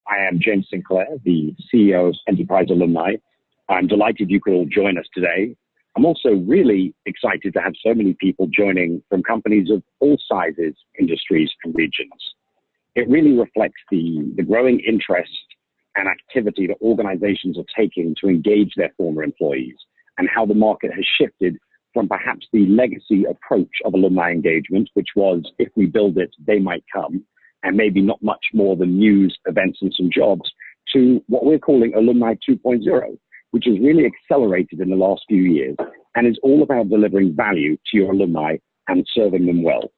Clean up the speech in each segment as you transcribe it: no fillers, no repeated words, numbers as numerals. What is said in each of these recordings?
I am James Sinclair, the CEO of EnterpriseAlumni. I'm delighted you could all join us today. I'm also really excited to have so many people joining from companies of all sizes, industries, and regions. It really reflects the growing interest and activity that organizations are taking to engage their former employees, and how the market has shifted from perhaps the legacy approach of alumni engagement, which was, if we build it, they might come, and maybe not much more than news, events, and some jobs, to what we're calling Alumni 2.0, which has really accelerated in the last few years and is all about delivering value to your alumni and serving them well.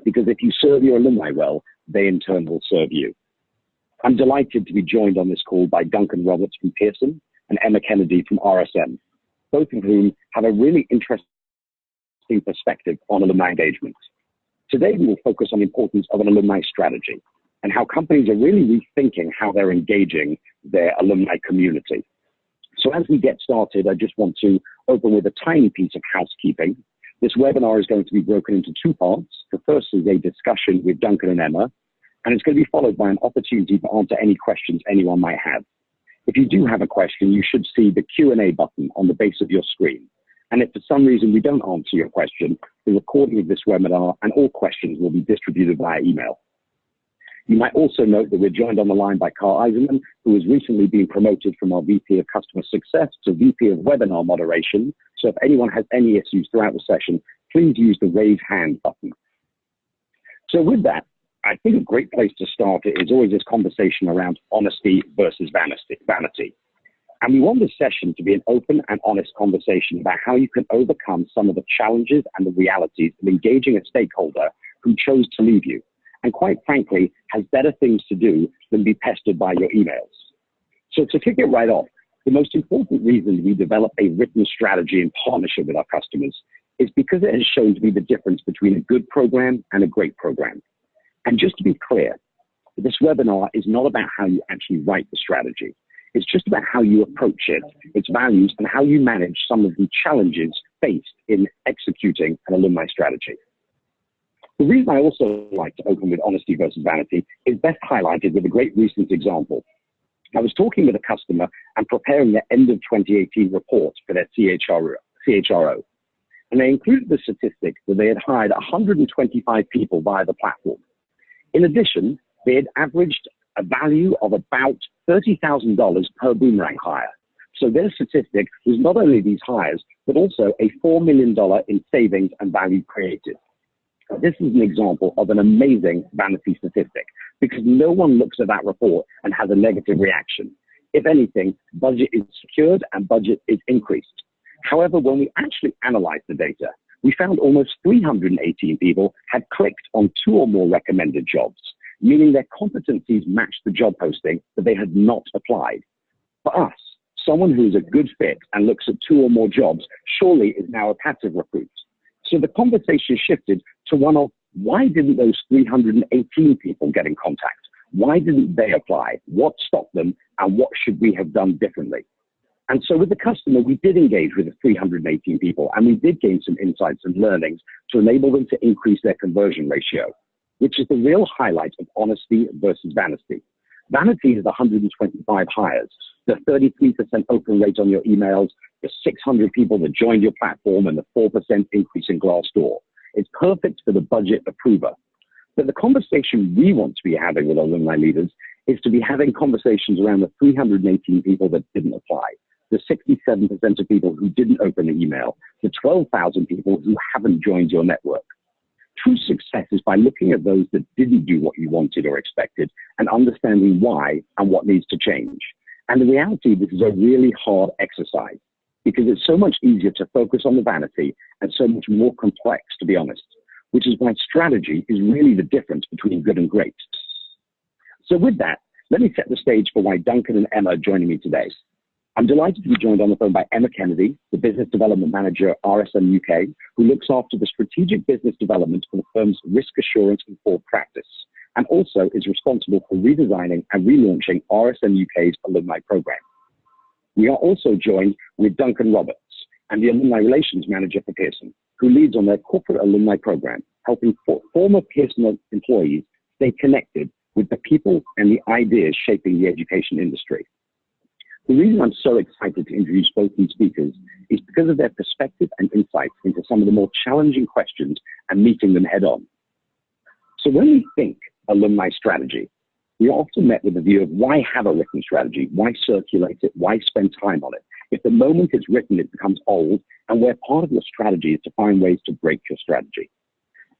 Because if you serve your alumni well, they in turn will serve you. I'm delighted to be joined on this call by Duncan Roberts from Pearson and Emma Kennedy from RSM, both of whom have a really interesting perspective on alumni engagement. Today, we will focus on the importance of an alumni strategy and how companies are really rethinking how they're engaging their alumni community. So as we get started, I just want to open with a tiny piece of housekeeping. This webinar is going to be broken into two parts. The first is a discussion with Duncan and Emma, and it's going to be followed by an opportunity to answer any questions anyone might have. If you do have a question, you should see the Q&A button on the base of your screen. And if for some reason we don't answer your question, the recording of this webinar and all questions will be distributed via email. You might also note that we're joined on the line by Carl Eisenman, who has recently been promoted from our VP of Customer Success to VP of Webinar Moderation. So if anyone has any issues throughout the session, please use the raise hand button. So with that, I think a great place to start is always this conversation around honesty versus vanity. And we want this session to be an open and honest conversation about how you can overcome some of the challenges and the realities of engaging a stakeholder who chose to leave you, and quite frankly, has better things to do than be pestered by your emails. So to kick it right off, the most important reason we develop a written strategy in partnership with our customers is because it has shown to be the difference between a good program and a great program. And just to be clear, this webinar is not about how you actually write the strategy. It's just about how you approach it, its values, and how you manage some of the challenges faced in executing an alumni strategy. The reason I also like to open with honesty versus vanity is best highlighted with a great recent example. I was talking with a customer and preparing their end of 2018 report for their CHRO, and they included the statistic that they had hired 125 people via the platform. In addition, they had averaged a value of about $30,000 per boomerang hire. So their statistic was not only these hires, but also a $4 million in savings and value created. This is an example of an amazing vanity statistic, because no one looks at that report and has a negative reaction. If anything, budget is secured and budget is increased. However, when we actually analyzed the data, we found almost 318 people had clicked on 2 or more recommended jobs, meaning their competencies matched the job posting, but they had not applied. For us, someone who is a good fit and looks at 2 or more jobs surely is now a passive recruit. So the conversation shifted to one of, why didn't those 318 people get in contact? Why didn't they apply? What stopped them? And what should we have done differently? And so with the customer, we did engage with the 318 people, and we did gain some insights and learnings to enable them to increase their conversion ratio, which is the real highlight of honesty versus vanity. Vanity is 125 hires, the 33% open rate on your emails, the 600 people that joined your platform, and the 4% increase in Glassdoor. It's perfect for the budget approver. But the conversation we want to be having with alumni leaders is to be having conversations around the 318 people that didn't apply, the 67% of people who didn't open the email, the 12,000 people who haven't joined your network. True success is by looking at those that didn't do what you wanted or expected and understanding why and what needs to change. And the reality, this is a really hard exercise because it's so much easier to focus on the vanity and so much more complex, to be honest, which is why strategy is really the difference between good and great. So with that, let me set the stage for why Duncan and Emma are joining me today. I'm delighted to be joined on the phone by Emma Kennedy, the Business Development Manager at RSM UK, who looks after the strategic business development for the firm's risk assurance and fraud practice, and also is responsible for redesigning and relaunching RSM UK's alumni program. We are also joined with Duncan Roberts and the Alumni Relations Manager for Pearson, who leads on their corporate alumni program, helping former Pearson employees stay connected with the people and the ideas shaping the education industry. The reason I'm so excited to introduce both these speakers is because of their perspective and insights into some of the more challenging questions and meeting them head on. So when we think alumni strategy, we are often met with the view of why have a written strategy, why circulate it, why spend time on it? If the moment it's written, it becomes old, and where part of your strategy is to find ways to break your strategy.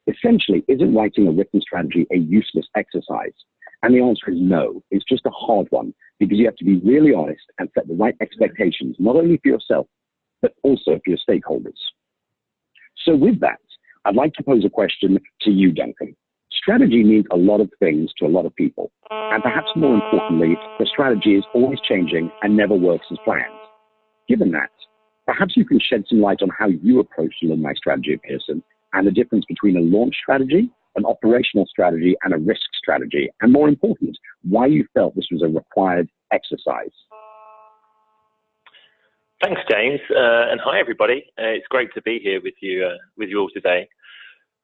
Essentially, isn't writing a written strategy a useless exercise? And the answer is no. It's just a hard one, because you have to be really honest and set the right expectations, not only for yourself, but also for your stakeholders. So with that, I'd like to pose a question to you, Duncan. Strategy means a lot of things to a lot of people. And perhaps more importantly, the strategy is always changing and never works as planned. Given that, perhaps you can shed some light on how you approach alumni strategy at Pearson and the difference between a launch strategy, an operational strategy, and a risk strategy, and more important, why you felt this was a required exercise. Thanks, James, and hi everybody. It's great to be here with you all today.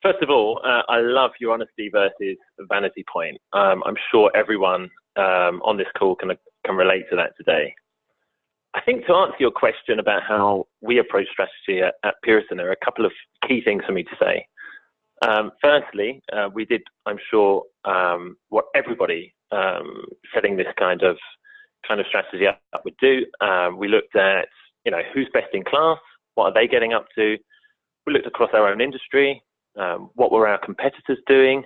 First of all, I love your honesty versus vanity point. I'm sure everyone on this call can relate to that today. I think to answer your question about how we approach strategy at Pearson, there are a couple of key things for me to say. Firstly, we did, I'm sure, what everybody setting this kind of strategy up would do. We looked at, who's best in class, what are they getting up to. We looked across our own industry, what were our competitors doing,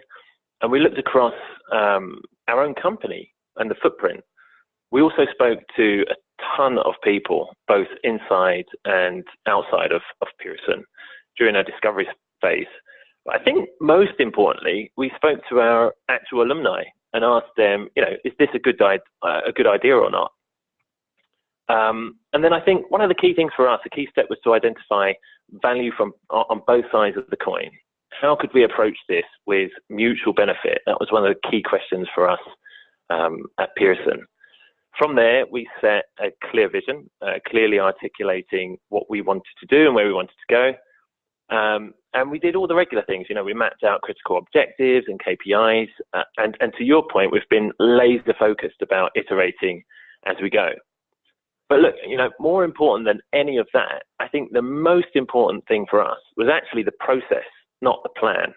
and we looked across our own company and the footprint. We also spoke to a ton of people, both inside and outside of Pearson during our discovery phase. But I think most importantly, we spoke to our actual alumni and asked them, is this a good idea or not? And then I think one of the key things for us, a key step, was to identify value on both sides of the coin. How could we approach this with mutual benefit? That was one of the key questions for us at Pearson. From there, we set a clear vision, clearly articulating what we wanted to do and where we wanted to go. And we did all the regular things. We mapped out critical objectives and KPIs. And to your point, we've been laser focused about iterating as we go. But look, more important than any of that, I think the most important thing for us was actually the process, not the plan.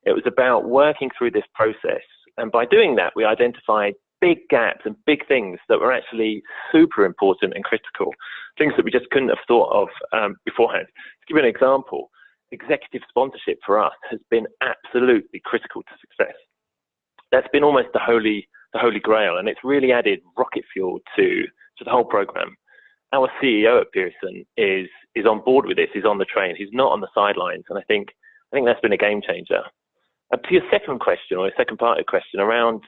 It was about working through this process. And by doing that, we identified big gaps and big things that were actually super important and critical, things that we just couldn't have thought of beforehand. To give you an example, executive sponsorship for us has been absolutely critical to success. That's been almost the holy grail, and it's really added rocket fuel to the whole program. Our CEO at Pearson is on board with this. He's on the train. He's not on the sidelines, and I think that's been a game changer. To your second question, or the second part of the question around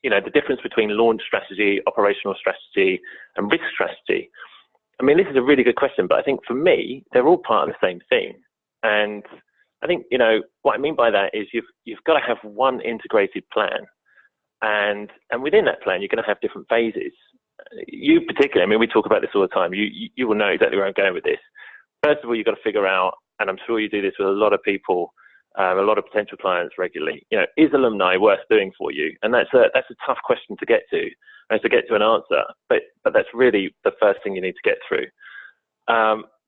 the difference between launch strategy, operational strategy, and risk strategy. I mean, this is a really good question, but I think for me, they're all part of the same thing. And I think, what I mean by that is you've got to have one integrated plan. And within that plan, you're going to have different phases. You particularly, we talk about this all the time. You will know exactly where I'm going with this. First of all, you've got to figure out, and I'm sure you do this with a lot of people, a lot of potential clients regularly, is alumni worth doing for you? And that's a tough question to get to, and to get to an answer, but that's really the first thing you need to get through.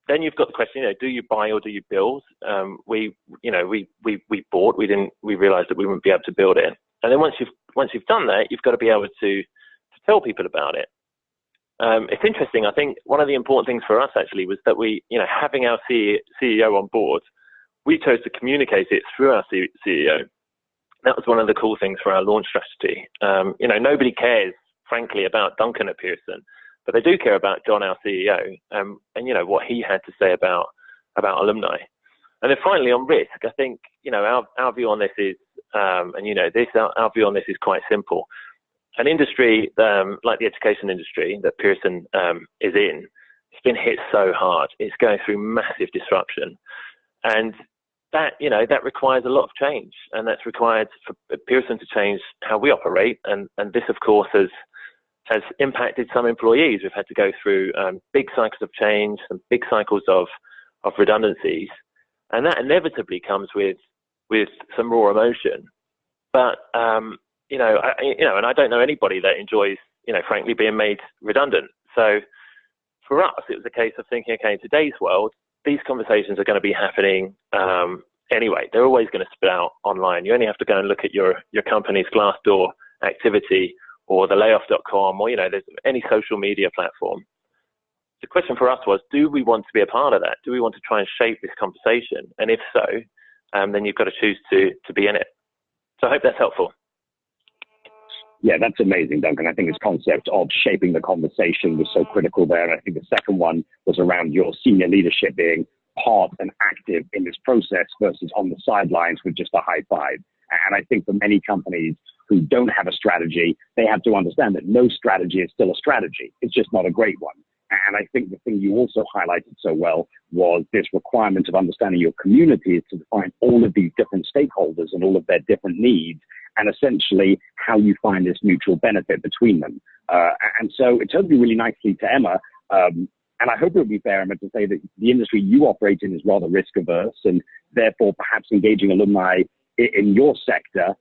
Then you've got the question, do you buy or do you build? We bought, we realized that we wouldn't be able to build it. And then once you've done that, you've got to be able to tell people about it. It's interesting. I think one of the important things for us actually was that we, having our CEO on board, we chose to communicate it through our CEO. That was one of the cool things for our launch strategy. Nobody cares, frankly, about Duncan at Pearson, but they do care about John, our CEO, and what he had to say about alumni. And then finally, on risk, I think our view on this is, our view on this is quite simple. An industry like the education industry that Pearson is in, it's been hit so hard. It's going through massive disruption, and that requires a lot of change, and that's required for Pearson to change how we operate. And this, of course, has impacted some employees. We've had to go through big cycles of change and big cycles of redundancies, and that inevitably comes with some raw emotion. But and I don't know anybody that enjoys, frankly, being made redundant. So for us, it was a case of thinking, okay, in today's world, these conversations are going to be happening anyway. They're always going to spit out online. You only have to go and look at your company's Glassdoor activity or the layoff.com or, there's any social media platform. The question for us was, do we want to be a part of that? Do we want to try and shape this conversation? And if so, then you've got to choose to be in it. So I hope that's helpful. Yeah, that's amazing, Duncan. I think this concept of shaping the conversation was so critical there. And I think the second one was around your senior leadership being part and active in this process versus on the sidelines with just a high five. And I think for many companies who don't have a strategy, they have to understand that no strategy is still a strategy. It's just not a great one. And I think the thing you also highlighted so well was this requirement of understanding your community is to define all of these different stakeholders and all of their different needs, and essentially how you find this mutual benefit between them. And so it turns me really nicely to Emma. And I hope it would be fair, Emma, to say that the industry you operate in is rather risk averse, and therefore perhaps engaging alumni in your sector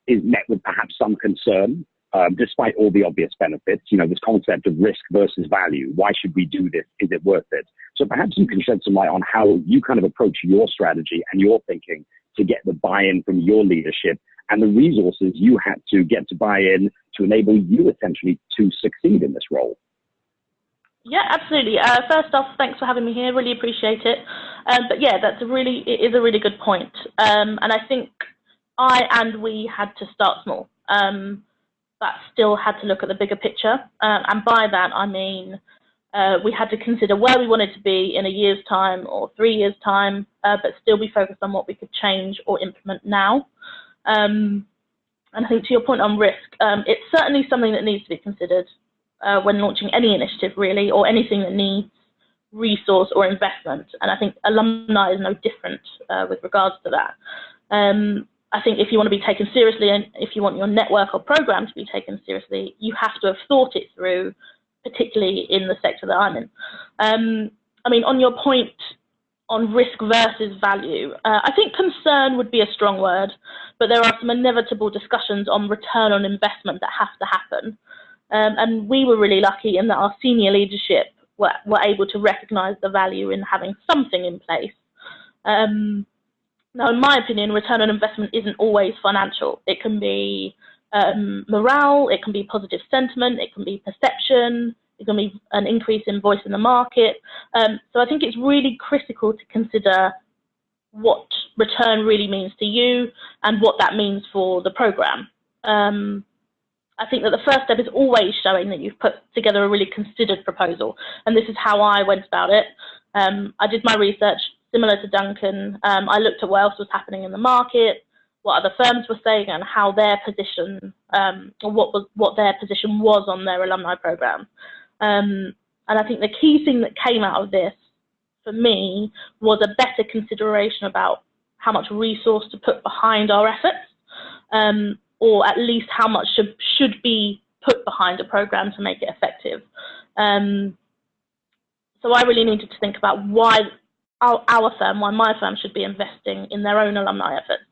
is met with perhaps some concern. Despite all the obvious benefits, this concept of risk versus value. Why should we do this? Is it worth it? So perhaps you can shed some light on how you kind of approach your strategy and your thinking to get the buy-in from your leadership and the resources you had to get to buy in to enable you essentially to succeed in this role. Yeah, absolutely. First off, thanks for having me here. Really appreciate it. But yeah, it is a really good point. And I think we had to start small. But still had to look at the bigger picture. And by that, I mean, we had to consider where we wanted to be in a year's time or 3 years' time, but still be focused on what we could change or implement now. And I think to your point on risk, it's certainly something that needs to be considered when launching any initiative, really, or anything that needs resource or investment. And I think alumni is no different with regards to that. I think if you want to be taken seriously and if you want your network or program to be taken seriously, you have to have thought it through, particularly in the sector that I'm in. I mean, on your point on risk versus value, I think concern would be a strong word, but there are some inevitable discussions on return on investment that have to happen. And we were really lucky in that our senior leadership were able to recognise the value in having something in place. Now, in my opinion, return on investment isn't always financial. It can be morale, it can be positive sentiment, it can be perception, it can be an increase in voice in the market. So I think it's really critical to consider what return really means to you and what that means for the program. I think that the first step is always showing that you've put together a really considered proposal. And this is how I went about it. I did my research. Similar to Duncan, I looked at what else was happening in the market, what other firms were saying, and how their position, or what their position was on their alumni program. And I think the key thing that came out of this, for me, was a better consideration about how much resource to put behind our efforts, or at least how much should be put behind a program to make it effective. So I really needed to think about why our firm, why my firm should be investing in their own alumni efforts.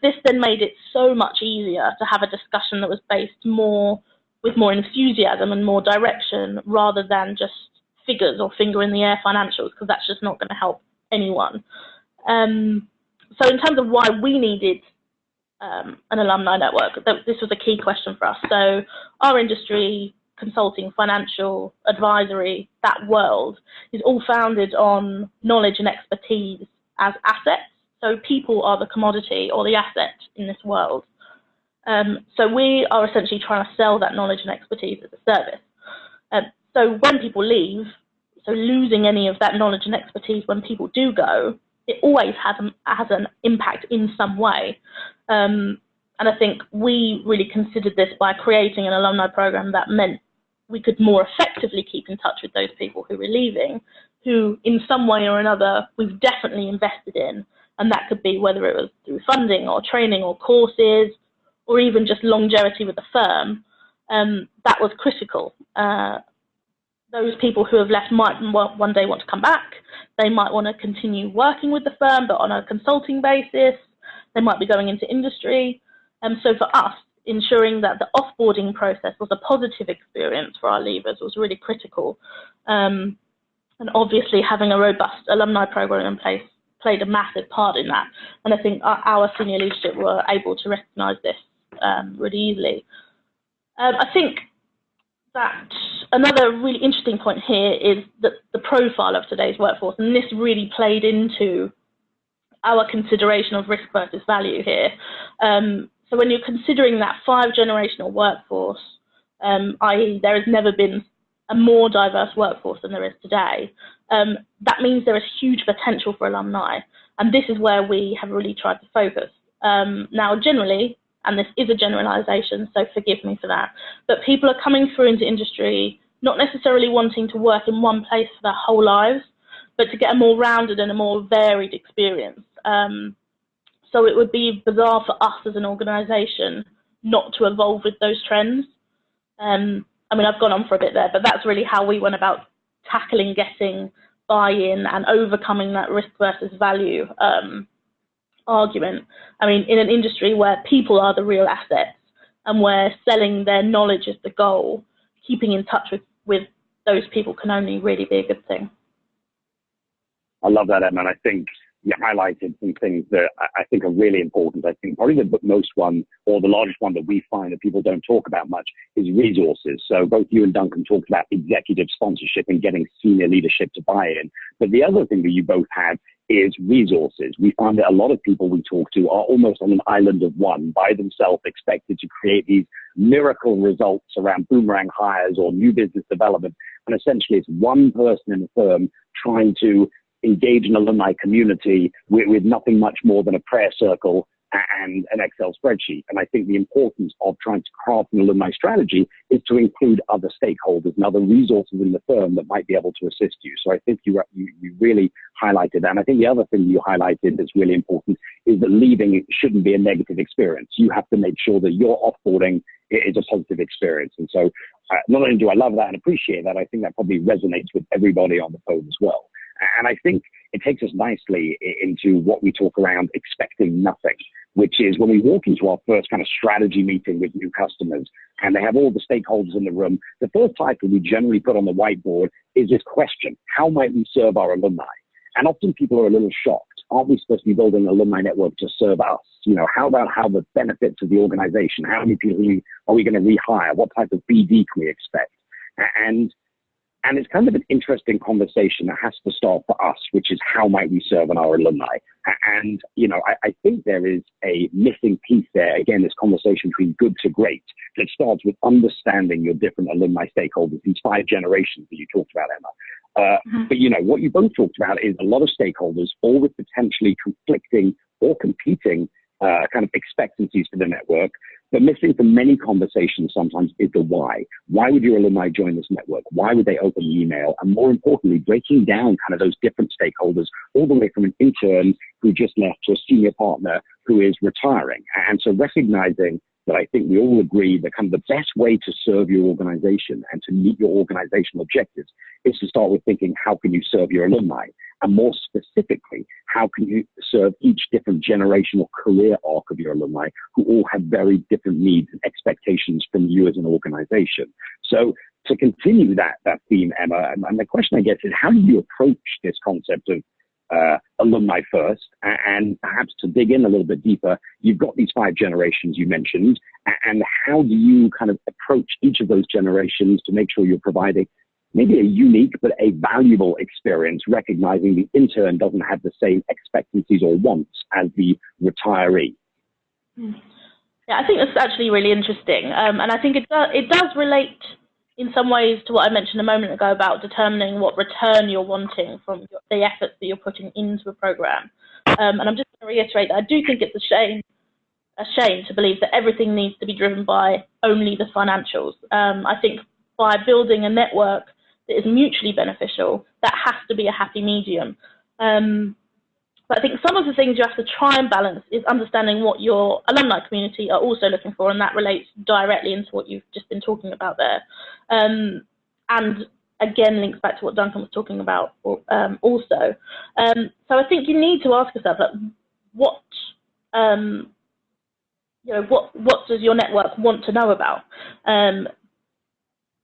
This then made it so much easier to have a discussion that was based with more enthusiasm and more direction rather than just figures or finger in the air financials, because that's just not going to help anyone. So in terms of why we needed an alumni network, this was a key question for us. So our industry, consulting, financial, advisory, that world is all founded on knowledge and expertise as assets. So people are the commodity or the asset in this world. So we are essentially trying to sell that knowledge and expertise as a service. So when people leave, so losing any of that knowledge and expertise when people do go, it always has an impact in some way. And I think we really considered this by creating an alumni program that meant we could more effectively keep in touch with those people who were leaving, who in some way or another we've definitely invested in. And that could be whether it was through funding or training or courses or even just longevity with the firm. That was critical. Those people who have left might one day want to come back. They might want to continue working with the firm, but on a consulting basis. They might be going into industry. So for us, ensuring that the offboarding process was a positive experience for our leavers was really critical. And obviously having a robust alumni program in place played a massive part in that. And I think our senior leadership were able to recognise this really easily. I think that another really interesting point here is that the profile of today's workforce, and this really played into our consideration of risk versus value here. So when you're considering that 5-generational workforce, i.e. there has never been a more diverse workforce than there is today, that means there is huge potential for alumni, and this is where we have really tried to focus. Now generally, and this is a generalisation, so forgive me for that, but people are coming through into industry not necessarily wanting to work in one place for their whole lives, but to get a more rounded and a more varied experience. So it would be bizarre for us as an organisation not to evolve with those trends. I mean, I've gone on for a bit there, but that's really how we went about tackling getting buy-in and overcoming that risk versus value argument. I mean, in an industry where people are the real assets and where selling their knowledge is the goal, keeping in touch with those people can only really be a good thing. I love that, Emma. And I think you highlighted some things that I think are really important. I think probably the most one, or the largest one that we find that people don't talk about much, is resources. So both you and Duncan talked about executive sponsorship and getting senior leadership to buy in. But the other thing that you both have is resources. We find that a lot of people we talk to are almost on an island of one, by themselves, expected to create these miracle results around boomerang hires or new business development. And essentially it's one person in the firm trying to engage an alumni community with nothing much more than a prayer circle and an Excel spreadsheet. And I think the importance of trying to craft an alumni strategy is to include other stakeholders and other resources in the firm that might be able to assist you. So I think you really highlighted that. And I think the other thing you highlighted that's really important is that leaving shouldn't be a negative experience. You have to make sure that your offboarding is a positive experience. And so not only do I love that and appreciate that, I think that probably resonates with everybody on the phone as well. And I think it takes us nicely into what we talk around expecting nothing, which is when we walk into our first kind of strategy meeting with new customers and they have all the stakeholders in the room, the first title we generally put on the whiteboard is this question: how might we serve our alumni? And often people are a little shocked. Aren't we supposed to be building an alumni network to serve us? You know, how about the benefits of the organization? How many people are we going to rehire? What type of BD can we expect? And it's kind of an interesting conversation that has to start for us, which is how might we serve our alumni? And, you know, I think there is a missing piece there. Again, this conversation between good to great that starts with understanding your different alumni stakeholders, these 5 generations that you talked about, Emma. But, you know, what you both talked about is a lot of stakeholders, all with potentially conflicting or competing kind of expectancies for the network. But missing from many conversations sometimes is the why. Why would your alumni join this network? Why would they open the email? And more importantly, breaking down kind of those different stakeholders all the way from an intern who just left to a senior partner who is retiring. And so recognizing that I think we all agree that kind of the best way to serve your organization and to meet your organizational objectives is to start with thinking, how can you serve your alumni? And more specifically, how can you serve each different generational career arc of your alumni who all have very different needs and expectations from you as an organization? So to continue that theme, Emma, and the question I guess is, how do you approach this concept of alumni first? And perhaps to dig in a little bit deeper, you've got these 5 generations you mentioned, and how do you kind of approach each of those generations to make sure you're providing maybe a unique but a valuable experience, recognizing the intern doesn't have the same expectancies or wants as the retiree? Yeah, I think that's actually really interesting, and I think it does relate in some ways to what I mentioned a moment ago about determining what return you're wanting from the efforts that you're putting into a program. And I'm just going to reiterate that I do think it's a shame to believe that everything needs to be driven by only the financials. I think by building a network that is mutually beneficial, that has to be a happy medium. But I think some of the things you have to try and balance is understanding what your alumni community are also looking for, and that relates directly into what you've just been talking about there. And again, links back to what Duncan was talking about also. So I think you need to ask yourself, like, what what does your network want to know about?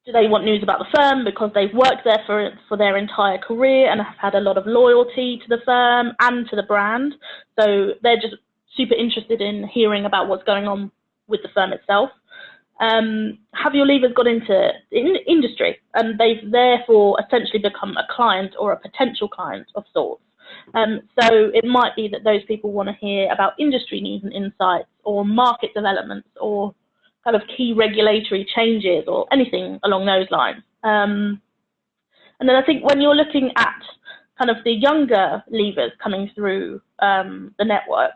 Do they want news about the firm because they've worked there for their entire career and have had a lot of loyalty to the firm and to the brand? So they're just super interested in hearing about what's going on with the firm itself. Have your leavers got into industry and they've therefore essentially become a client or a potential client of sorts? So it might be that those people want to hear about industry news and insights or market developments or kind of key regulatory changes or anything along those lines. And then I think when you're looking at kind of the younger leavers coming through the network,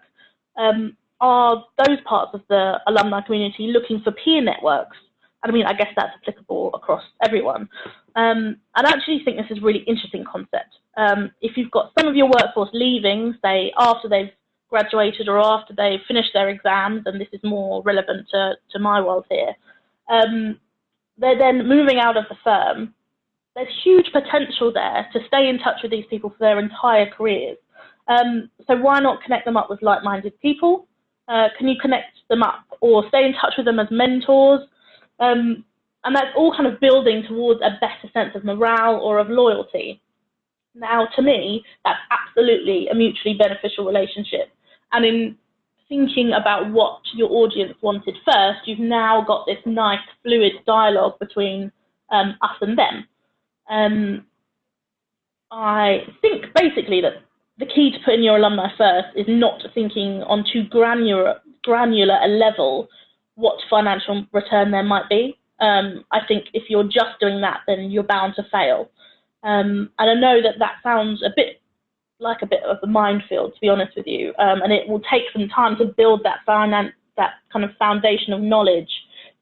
are those parts of the alumni community looking for peer networks? I mean, I guess that's applicable across everyone. I actually think this is a really interesting concept. If you've got some of your workforce leaving, say after they've graduated or after they've finished their exams, and this is more relevant to my world here, they're then moving out of the firm. There's huge potential there to stay in touch with these people for their entire careers. So why not connect them up with like-minded people? Can you connect them up or stay in touch with them as mentors? And that's all kind of building towards a better sense of morale or of loyalty. Now, to me, that's absolutely a mutually beneficial relationship. And in thinking about what your audience wanted first, you've now got this nice fluid dialogue between us and them. I think basically that the key to putting your alumni first is not thinking on too granular a level what financial return there might be. I think if you're just doing that, then you're bound to fail. And I know that sounds a bit of a minefield, to be honest with you, and it will take some time to build that kind of foundation of knowledge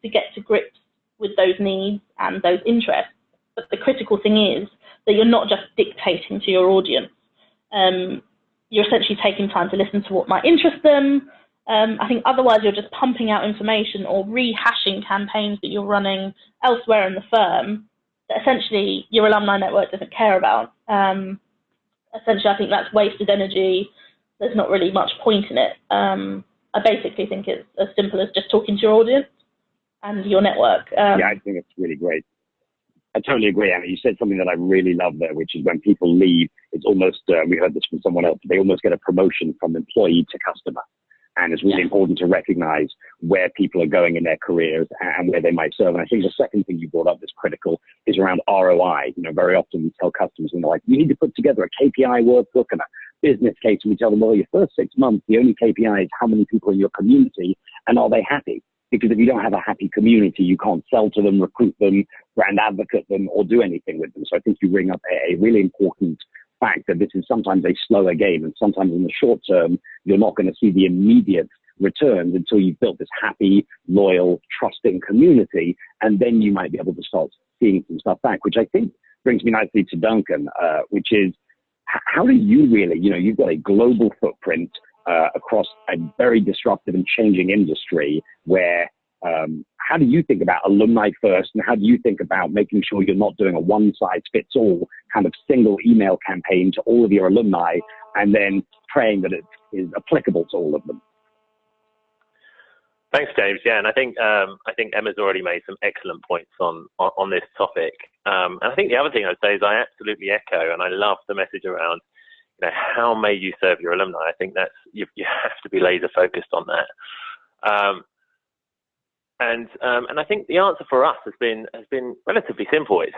to get to grips with those needs and those interests. But the critical thing is that you're not just dictating to your audience. You're essentially taking time to listen to what might interest them. I think otherwise you're just pumping out information or rehashing campaigns that you're running elsewhere in the firm that essentially your alumni network doesn't care about. Essentially, I think that's wasted energy. There's not really much point in it. I basically think it's as simple as just talking to your audience and your network. Yeah, I think it's really great. I totally agree, Anna. You said something that I really love there, which is when people leave, it's almost, we heard this from someone else, they almost get a promotion from employee to customer. And it's really important to recognize where people are going in their careers and where they might serve. And I think the second thing you brought up that's critical is around ROI. Very often we tell customers, and they're like, you need to put together a KPI workbook and a business case. And we tell them, well, your first 6 months, the only KPI is how many people in your community and are they happy? Because if you don't have a happy community, you can't sell to them, recruit them, brand advocate them, or do anything with them. So I think you bring up a really important fact that this is sometimes a slower game, and sometimes in the short term, you're not going to see the immediate returns until you've built this happy, loyal, trusting community, and then you might be able to start seeing some stuff back, which I think brings me nicely to Duncan, which is how do you really, you've got a global footprint across a very disruptive and changing industry where how do you think about alumni first, and how do you think about making sure you're not doing a one-size-fits-all kind of single email campaign to all of your alumni and then praying that it is applicable to all of them? Thanks, James. Yeah, and I think Emma's already made some excellent points on this topic. And I think the other thing I'd say is I absolutely echo, and I love the message around, how may you serve your alumni? I think that's you have to be laser focused on that. And I think the answer for us has been relatively simple. It's,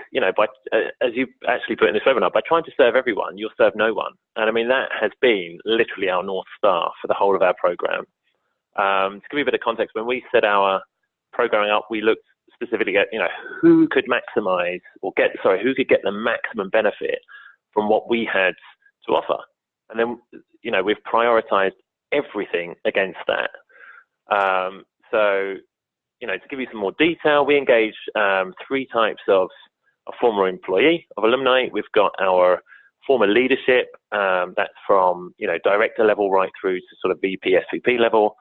as you actually put in this webinar, by trying to serve everyone, you'll serve no one. And I mean, that has been literally our North Star for the whole of our program. To give you a bit of context, when we set our programming up, we looked specifically at, who could maximize or who could get the maximum benefit from what we had to offer. And then, we've prioritized everything against that. To give you some more detail, we engage 3 types of former employee, of alumni. We've got our former leadership, that's from, director level right through to sort of VP, SVP level.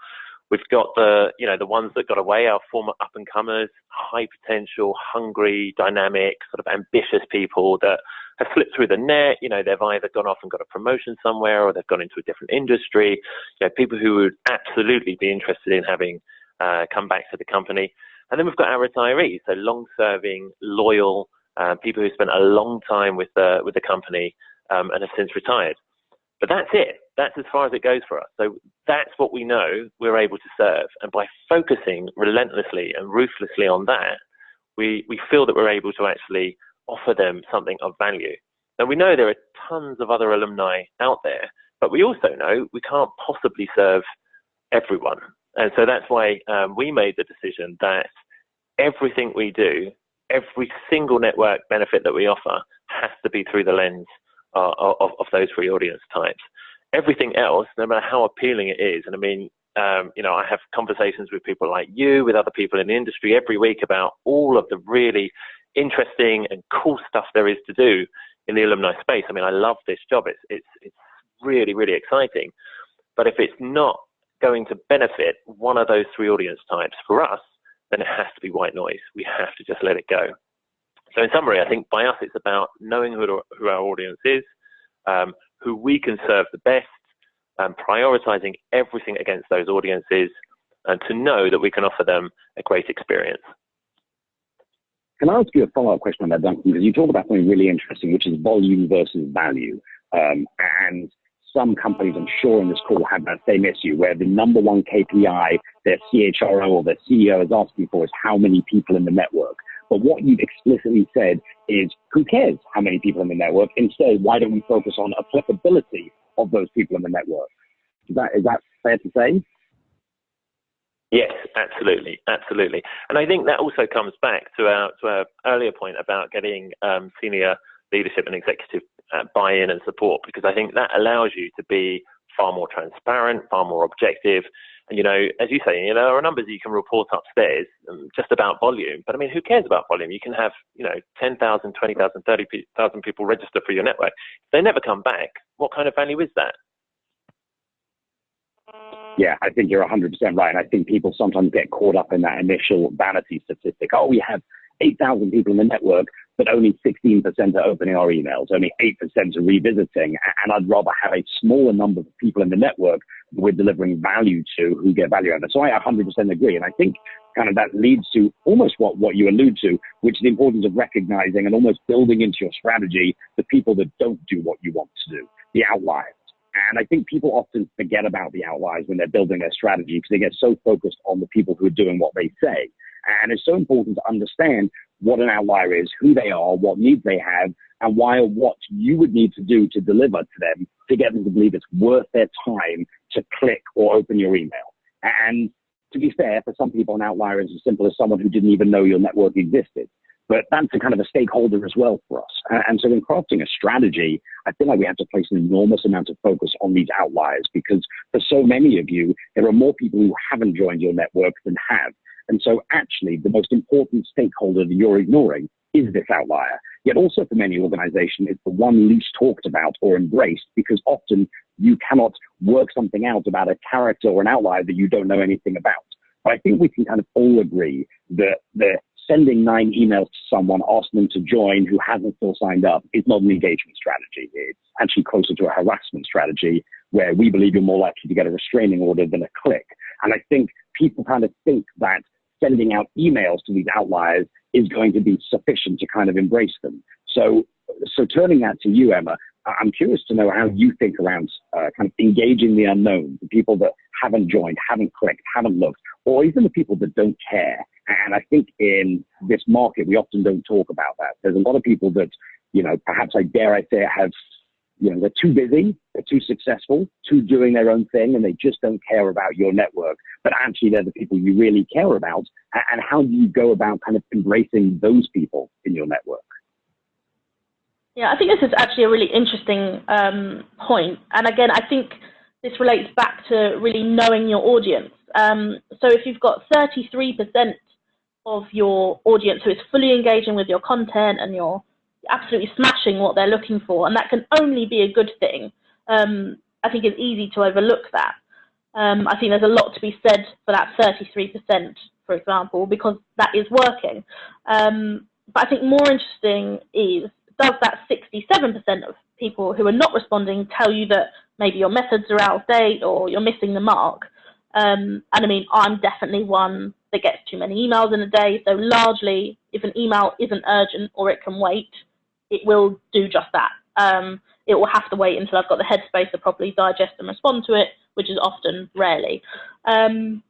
We've got the ones that got away, our former up-and-comers, high potential, hungry, dynamic, sort of ambitious people that have slipped through the net. They've either gone off and got a promotion somewhere, or they've gone into a different industry. People who would absolutely be interested in having come back to the company. And then we've got our retirees, so long-serving, loyal, people who spent a long time with the company and have since retired. But that's it. That's as far as it goes for us. So that's what we know we're able to serve. And by focusing relentlessly and ruthlessly on that, we feel that we're able to actually offer them something of value. Now, we know there are tons of other alumni out there, but we also know we can't possibly serve everyone. And so that's why we made the decision that everything we do, every single network benefit that we offer has to be through the lens of those three audience types. Everything else, no matter how appealing it is, and I mean, you know, I have conversations with people like you, with other people in the industry every week about all of the really interesting and cool stuff there is to do in the alumni space. I mean, I love this job. It's really, really exciting. But if it's not going to benefit one of those three audience types for us, then it has to be white noise. We have to just let it go. So in summary, I think by us, it's about knowing who our audience is, who we can serve the best, prioritizing everything against those audiences, and to know that we can offer them a great experience. Can I ask you a follow-up question on that, Duncan? Because you talk about something really interesting, which is volume versus value. And some companies, I'm sure, in this call have that same issue where the number one KPI their CHRO or their CEO is asking for is how many people in the network. But what you've explicitly said is, who cares how many people in the network? Instead, why don't we focus on applicability of those people in the network? Is that fair to say? Yes, absolutely, absolutely. And I think that also comes back to our earlier point about getting senior leadership and executive buy-in and support, because I think that allows you to be far more transparent, far more objective. And, you know, as you say, you know, there are numbers you can report upstairs just about volume. But, I mean, who cares about volume? You can have, you know, 10,000, 20,000, 30,000 people register for your network. If they never come back, what kind of value is that? Yeah, I think you're 100% right. And I think people sometimes get caught up in that initial vanity statistic. Oh, we have 8,000 people in the network, but only 16% are opening our emails, only 8% are revisiting. And I'd rather have a smaller number of people in the network that we're delivering value to, who get value out of it. So I 100% agree. And I think kind of that leads to almost what you allude to, which is the importance of recognizing and almost building into your strategy the people that don't do what you want to do, the outliers. And I think people often forget about the outliers when they're building their strategy because they get so focused on the people who are doing what they say. And it's so important to understand what an outlier is, who they are, what needs they have, and why or what you would need to do to deliver to them to get them to believe it's worth their time to click or open your email. And to be fair, for some people, an outlier is as simple as someone who didn't even know your network existed. But that's a kind of a stakeholder as well for us. And so in crafting a strategy, I feel like we have to place an enormous amount of focus on these outliers, because for so many of you, there are more people who haven't joined your network than have. And so actually the most important stakeholder that you're ignoring is this outlier. Yet also for many organizations, it's the one least talked about or embraced, because often you cannot work something out about a character or an outlier that you don't know anything about. But I think we can kind of all agree that sending 9 emails to someone, asking them to join who hasn't still signed up, is not an engagement strategy. It's actually closer to a harassment strategy, where we believe you're more likely to get a restraining order than a click. And I think people kind of think that sending out emails to these outliers is going to be sufficient to kind of embrace them. So turning that to you, Emma, I'm curious to know how you think around kind of engaging the unknown, the people that haven't joined, haven't clicked, haven't looked, or even the people that don't care. And I think in this market, we often don't talk about that. There's a lot of people that, you know, perhaps I dare I say have, you know, they're too busy, they're too successful, too doing their own thing, and they just don't care about your network. But actually, they're the people you really care about. And how do you go about kind of embracing those people in your network? Yeah, I think this is actually a really interesting point. And again, I think this relates back to really knowing your audience. So if you've got 33% of your audience who is fully engaging with your content and you're absolutely smashing what they're looking for, and that can only be a good thing, I think it's easy to overlook that. I think there's a lot to be said for that 33%, for example, because that is working. But I think more interesting is, does that 67% of people who are not responding tell you that maybe your methods are out of date or you're missing the mark? And I mean, I'm definitely one that gets too many emails in a day. So largely, if an email isn't urgent or it can wait, it will do just that. It will have to wait until I've got the headspace to properly digest and respond to it, which is often rarely. And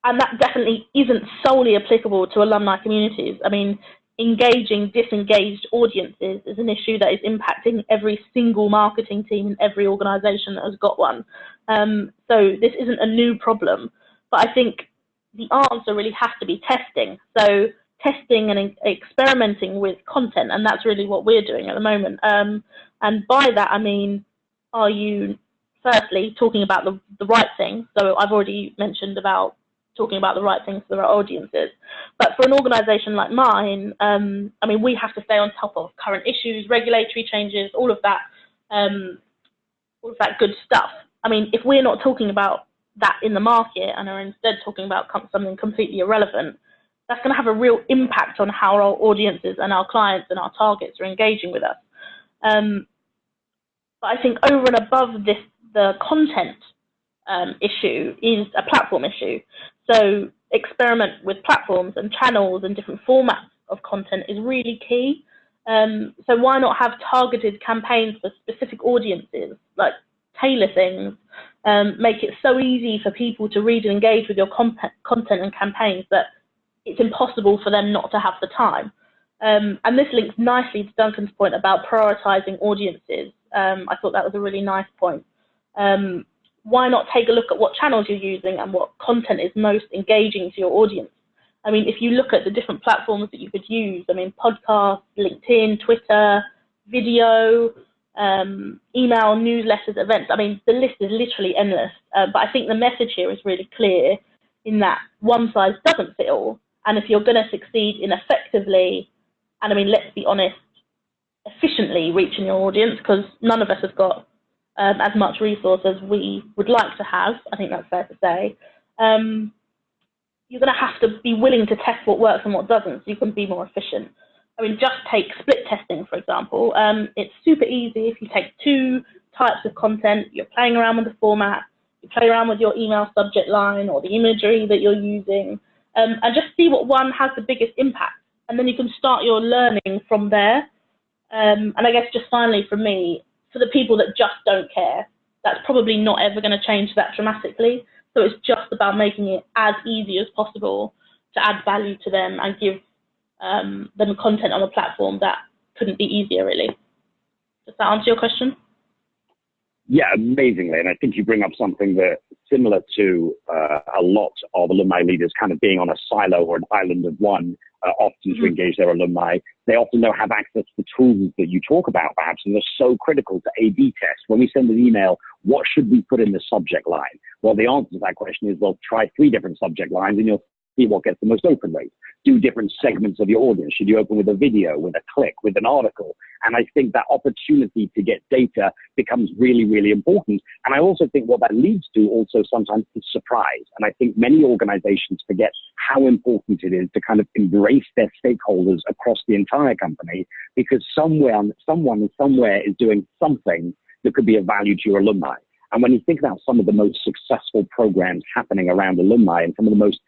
that definitely isn't solely applicable to alumni communities. I mean, engaging disengaged audiences is an issue that is impacting every single marketing team in every organisation that has got one. So this isn't a new problem, but I think the answer really has to be testing. So testing and experimenting with content, and that's really what we're doing at the moment. And by that, I mean, are you firstly talking about the right thing? So I've already mentioned about talking about the right things for our audiences. But for an organisation like mine, I mean, we have to stay on top of current issues, regulatory changes, all of that good stuff. I mean, if we're not talking about that in the market and are instead talking about something completely irrelevant, that's going to have a real impact on how our audiences and our clients and our targets are engaging with us. But I think over and above this, the content issue is a platform issue. So experiment with platforms and channels and different formats of content is really key. So why not have targeted campaigns for specific audiences, like tailor things, make it so easy for people to read and engage with your content and campaigns that it's impossible for them not to have the time. And this links nicely to Duncan's point about prioritizing audiences. I thought that was a really nice point. Why not take a look at what channels you're using and what content is most engaging to your audience? I mean, if you look at the different platforms that you could use, I mean, podcasts, LinkedIn, Twitter, video, email, newsletters, events, I mean, the list is literally endless. But I think the message here is really clear in that one size doesn't fit all. And if you're going to succeed in effectively, and I mean, let's be honest, efficiently reaching your audience, because none of us have got as much resource as we would like to have, I think that's fair to say, you're going to have to be willing to test what works and what doesn't so you can be more efficient. I mean, just take split testing, for example. It's super easy if you take two types of content, you're playing around with the format, you play around with your email subject line or the imagery that you're using, and just see what one has the biggest impact. And then you can start your learning from there. And I guess just finally from me, for the people that just don't care, that's probably not ever going to change that dramatically. So it's just about making it as easy as possible to add value to them and give them content on a platform that couldn't be easier, really. Does that answer your question? Yeah, amazingly. And I think you bring up something that similar to a lot of alumni leaders kind of being on a silo or an island of one, often to engage their alumni. They often don't have access to tools that you talk about, perhaps, and they're so critical to A/B test. When we send an email, what should we put in the subject line? Well, the answer to that question is, well, try 3 different subject lines and you'll see what gets the most open rate. Do different segments of your audience. Should you open with a video, with a click, with an article? And I think that opportunity to get data becomes really, really important. And I also think what that leads to also sometimes is surprise. And I think many organizations forget how important it is to kind of embrace their stakeholders across the entire company, because someone somewhere is doing something that could be of value to your alumni. And when you think about some of the most successful programs happening around alumni and some of the most,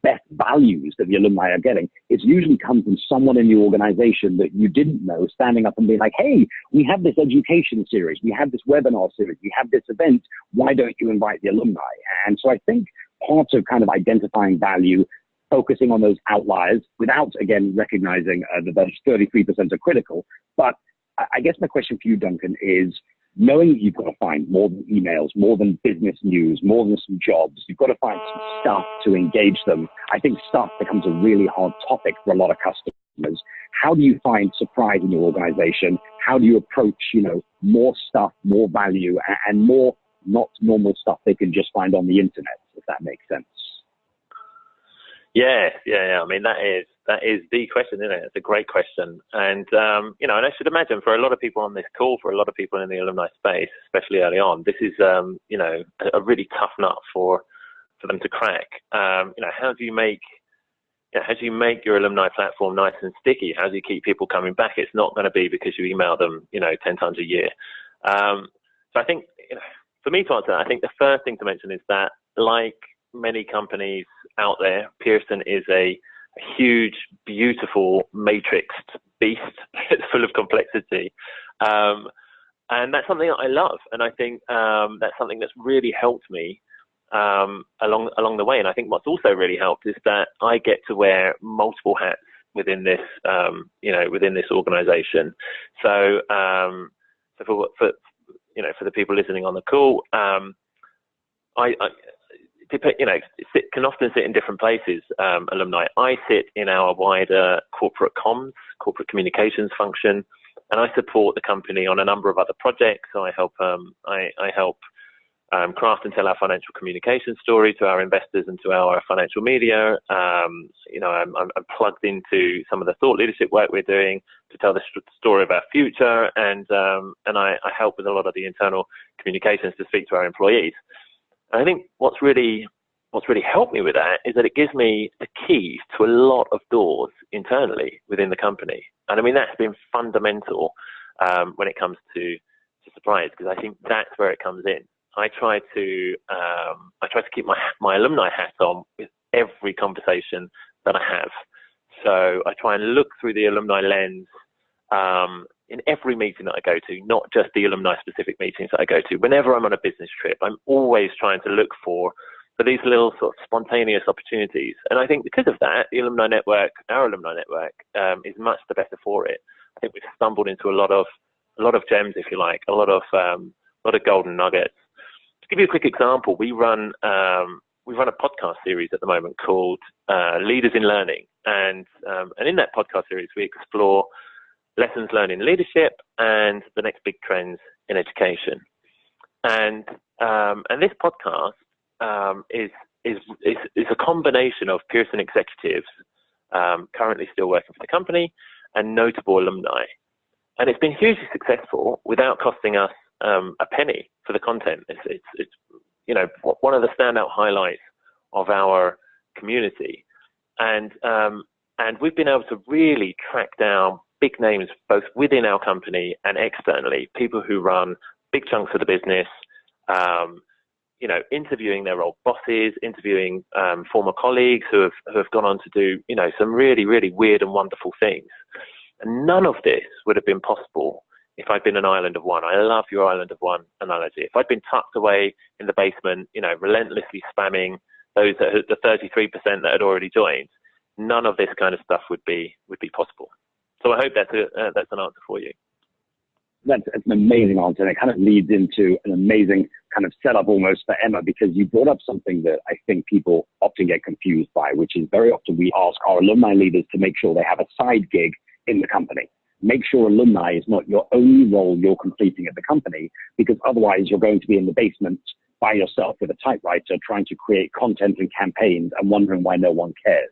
best values that the alumni are getting, it's usually come from someone in the organization that you didn't know standing up and being like, hey, we have this education series, we have this webinar series, we have this event, why don't you invite the alumni? And so I think part of kind of identifying value, focusing on those outliers without, again, recognizing that those 33% are critical. But I guess my question for you, Duncan, is knowing that you've got to find more than emails, more than business news, more than some jobs, you've got to find some stuff to engage them. I think stuff becomes a really hard topic for a lot of customers. How do you find surprise in your organization? How do you approach, more stuff, more value, and more not normal stuff they can just find on the internet, if that makes sense? Yeah. I mean, that is the question, isn't it? It's a great question. And, and I should imagine for a lot of people on this call, for a lot of people in the alumni space, especially early on, this is, a really tough nut for them to crack. How do you make your alumni platform nice and sticky? How do you keep people coming back? It's not going to be because you email them, 10 times a year. So I think, for me to answer that, I think the first thing to mention is that like many companies out there, Pearson is a huge, beautiful, matrixed beast. It's full of complexity. And that's something that I love. And I think that's something that's really helped me along the way. And I think what's also really helped is that I get to wear multiple hats within this, within this organization. So, for the people listening on the call, I can often sit in different places, alumni. I sit in our wider corporate comms, corporate communications function, and I support the company on a number of other projects. So I help craft and tell our financial communication story to our investors and to our financial media. I'm plugged into some of the thought leadership work we're doing to tell the story of our future, and I help with a lot of the internal communications to speak to our employees. And I think what's really helped me with that is that it gives me the keys to a lot of doors internally within the company. And I mean, that's been fundamental when it comes to surprise, because I think that's where it comes in. I try to keep my alumni hat on with every conversation that I have. So I try and look through the alumni lens in every meeting that I go to, not just the alumni specific meetings that I go to. Whenever I'm on a business trip, I'm always trying to look for these little sort of spontaneous opportunities. And I think because of that, the alumni network, our alumni network, is much the better for it. I think we've stumbled into a lot of gems, if you like, a lot of golden nuggets. To give you a quick example, we run a podcast series at the moment called Leaders in Learning, and in that podcast series we explore lessons learned in leadership and the next big trends in education. And this podcast is a combination of Pearson executives currently still working for the company and notable alumni, and it's been hugely successful without costing us a penny for the content. It's one of the standout highlights of our community, and we've been able to really track down big names both within our company and externally, people who run big chunks of the business, interviewing their old bosses, interviewing former colleagues who have gone on to do some really, really weird and wonderful things. And none of this would have been possible if I'd been an island of one. I love your island of one analogy. If I'd been tucked away in the basement, relentlessly spamming the 33% that had already joined, none of this kind of stuff would be possible. So I hope that's an answer for you. That's an amazing answer, and it kind of leads into an amazing kind of setup almost for Emma, because you brought up something that I think people often get confused by, which is very often we ask our alumni leaders to make sure they have a side gig in the company. Make sure alumni is not your only role you're completing at the company, because otherwise you're going to be in the basement by yourself with a typewriter trying to create content and campaigns and wondering why no one cares.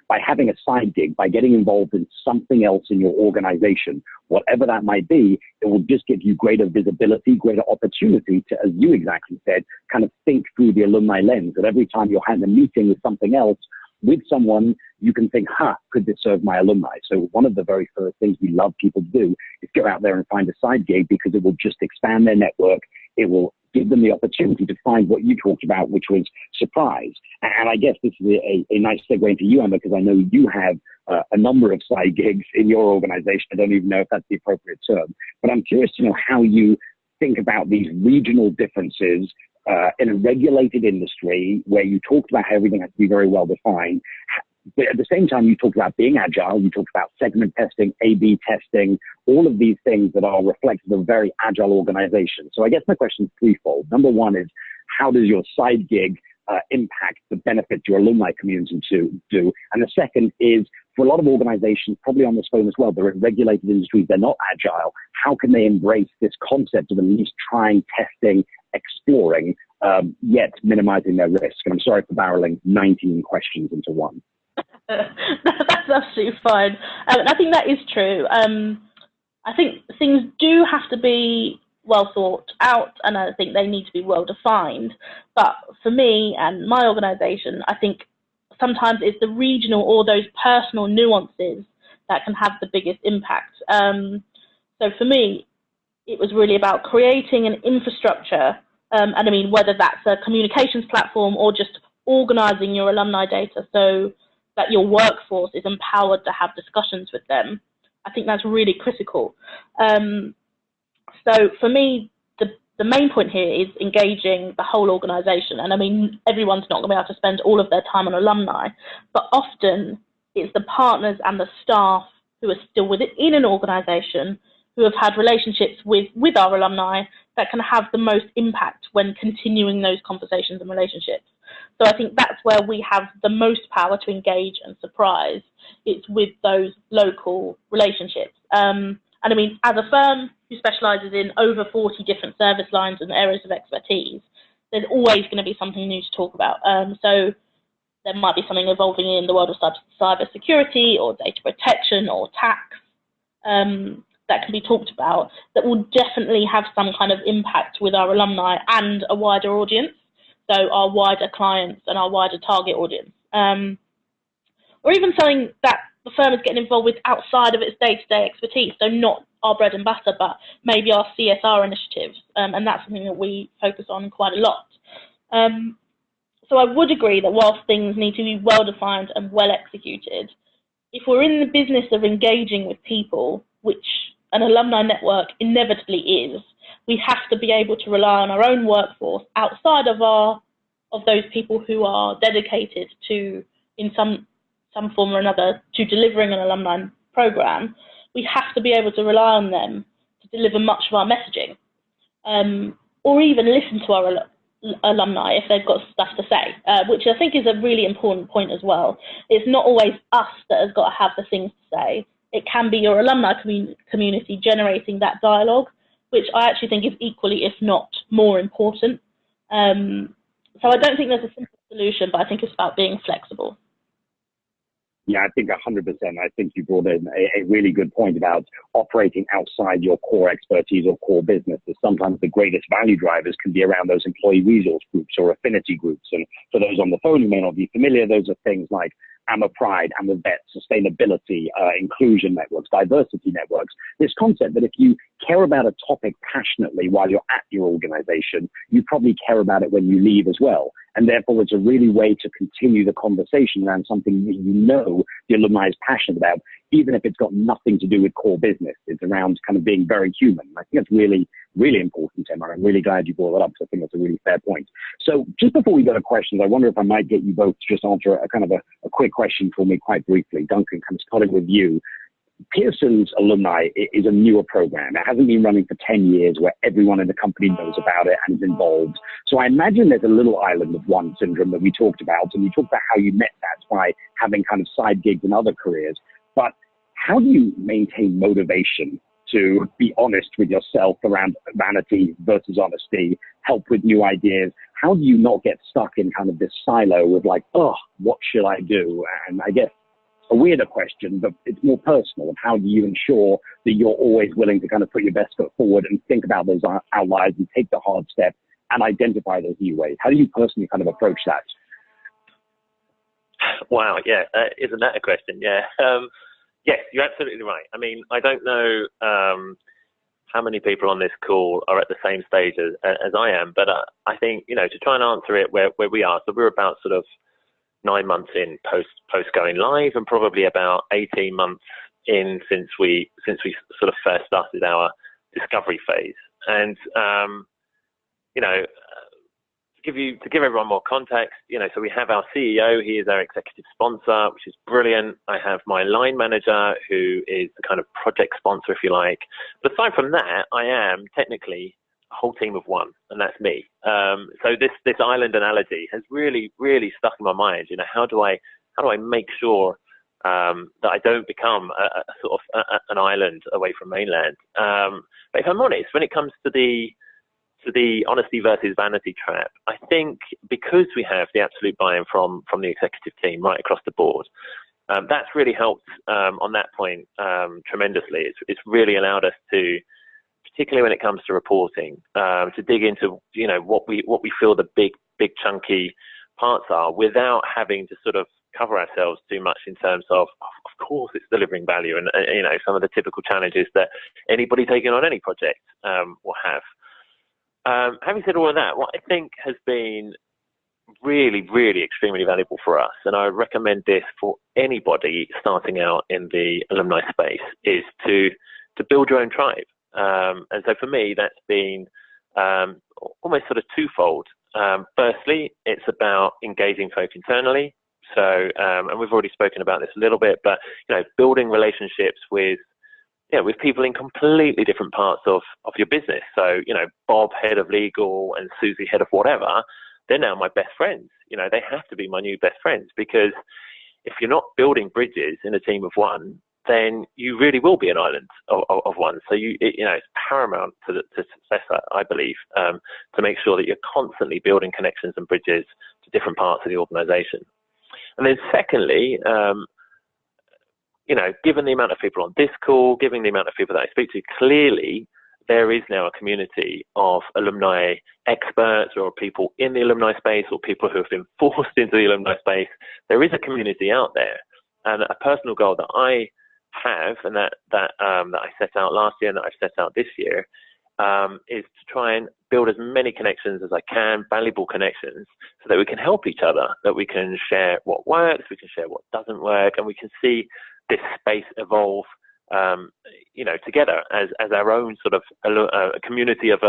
By having a side gig, by getting involved in something else in your organization, whatever that might be, it will just give you greater visibility, greater opportunity to, as you exactly said, kind of think through the alumni lens. That every time you're having a meeting with something else, with someone, you can think, could this serve my alumni? So one of the very first things we love people to do is go out there and find a side gig, because it will just expand their network. It will give them the opportunity to find what you talked about, which was surprise. And I guess this is a nice segue into you, Emma, because I know you have a number of side gigs in your organization. I don't even know if that's the appropriate term, but I'm curious to know how you think about these regional differences in a regulated industry where you talked about how everything has to be very well defined. But at the same time, you talked about being agile, you talked about segment testing, A/B testing, all of these things that are reflective of a very agile organization. So I guess my question is threefold. Number one is, how does your side gig impact the benefits your alumni community to do? And the second is, for a lot of organizations, probably on this phone as well, they're in regulated industries, they're not agile. How can they embrace this concept of at least trying, testing, exploring, yet minimizing their risk? And I'm sorry for barreling 19 questions into one. That's absolutely fine. I think that is true. I think things do have to be well thought out, and I think they need to be well defined. But for me and my organisation, I think sometimes it's the regional or those personal nuances that can have the biggest impact. So for me, it was really about creating an infrastructure And I mean, whether that's a communications platform or just organising your alumni data so that your workforce is empowered to have discussions with them, I think that's really critical. So for me, the main point here is engaging the whole organisation. And I mean, everyone's not going to be able to spend all of their time on alumni, but often it's the partners and the staff who are still within an organisation who have had relationships with our alumni that can have the most impact when continuing those conversations and relationships. So I think that's where we have the most power to engage and surprise. It's with those local relationships. And I mean, as a firm who specialises in over 40 different service lines and areas of expertise, there's always going to be something new to talk about. So there might be something evolving in the world of cyber security or data protection or tax that can be talked about that will definitely have some kind of impact with our alumni and a wider audience, so our wider clients and our wider target audience. Or even something that the firm is getting involved with outside of its day-to-day expertise, so not our bread and butter, but maybe our CSR initiatives, and that's something that we focus on quite a lot. So I would agree that whilst things need to be well-defined and well-executed, if we're in the business of engaging with people, which an alumni network inevitably is, we have to be able to rely on our own workforce outside of those people who are dedicated to, in some form or another, to delivering an alumni program. We have to be able to rely on them to deliver much of our messaging, or even listen to our alumni if they've got stuff to say, which I think is a really important point as well. It's not always us that has got to have the things to say. It can be your alumni community generating that dialogue, which I actually think is equally, if not more important. So I don't think there's a simple solution, but I think it's about being flexible. Yeah, I think 100%. I think you brought in a really good point about operating outside your core expertise or core business. Sometimes the greatest value drivers can be around those employee resource groups or affinity groups. And for those on the phone who may not be familiar, those are things like AMA Pride, AMA Vet, sustainability, inclusion networks, diversity networks. This concept that if you care about a topic passionately while you're at your organization, you probably care about it when you leave as well. And therefore, it's a really way to continue the conversation around something that you know the alumni is passionate about, even if it's got nothing to do with core business. It's around kind of being very human. I think that's really, really important, Emma. I'm really glad you brought that up, because I think that's a really fair point. So just before we go to questions, I wonder if I might get you both to just answer a kind of a quick question for me quite briefly. Duncan, kind of starting with you. Pearson's Alumni is a newer program. It hasn't been running for 10 years where everyone in the company knows about it and is involved. So I imagine there's a little island of one syndrome that we talked about, and you talked about how you met that by having kind of side gigs and other careers. But how do you maintain motivation to be honest with yourself around vanity versus honesty, help with new ideas? How do you not get stuck in kind of this silo of like, oh, what should I do? And I guess a weirder question, but it's more personal. Of how do you ensure that you're always willing to kind of put your best foot forward and think about those outliers and take the hard step and identify those new ways? How do you personally kind of approach that? Wow, yeah, isn't that a question? Yeah, yes, you're absolutely right. I mean, I don't know how many people on this call are at the same stage as I am, but I think, you know, to try and answer it where we are, so we're about sort of 9 months in post going live, and probably about 18 months in since we sort of first started our discovery phase. And you know, to give everyone more context, you know, so we have our CEO, he is our executive sponsor, which is brilliant. I have my line manager, who is the kind of project sponsor, if you like. But aside from that, I am technically a whole team of one, and that's me. So this island analogy has really, really stuck in my mind. You know, how do I make sure that I don't become a sort of an island away from mainland? But if I'm honest, when it comes to the honesty versus vanity trap, I think because we have the absolute buy-in from the executive team right across the board, that's really helped on that point tremendously. It's really allowed us to, particularly when it comes to reporting, to dig into, you know, what we feel the big chunky parts are, without having to sort of cover ourselves too much in terms of course it's delivering value, and you know, some of the typical challenges that anybody taking on any project will have. Having said all of that, what I think has been really, really extremely valuable for us, and I recommend this for anybody starting out in the alumni space, is to build your own tribe. And so for me, that's been almost sort of twofold. Firstly, it's about engaging folk internally. So, and we've already spoken about this a little bit, but building relationships with people in completely different parts of your business. So, Bob, head of legal, and Susie, head of whatever, they're now my best friends. They have to be my new best friends, because if you're not building bridges in a team of one, then you really will be an island of one. So it's paramount to success, I believe, to make sure that you're constantly building connections and bridges to different parts of the organisation. And then secondly, given the amount of people on this call, given the amount of people that I speak to, clearly there is now a community of alumni experts, or people in the alumni space, or people who have been forced into the alumni space. There is a community out there. And a personal goal that I have, and that I set out last year and that I've set out this year, is to try and build as many connections as I can, valuable connections, so that we can help each other, that we can share what works, we can share what doesn't work, and we can see this space evolve, together as our own sort of a community of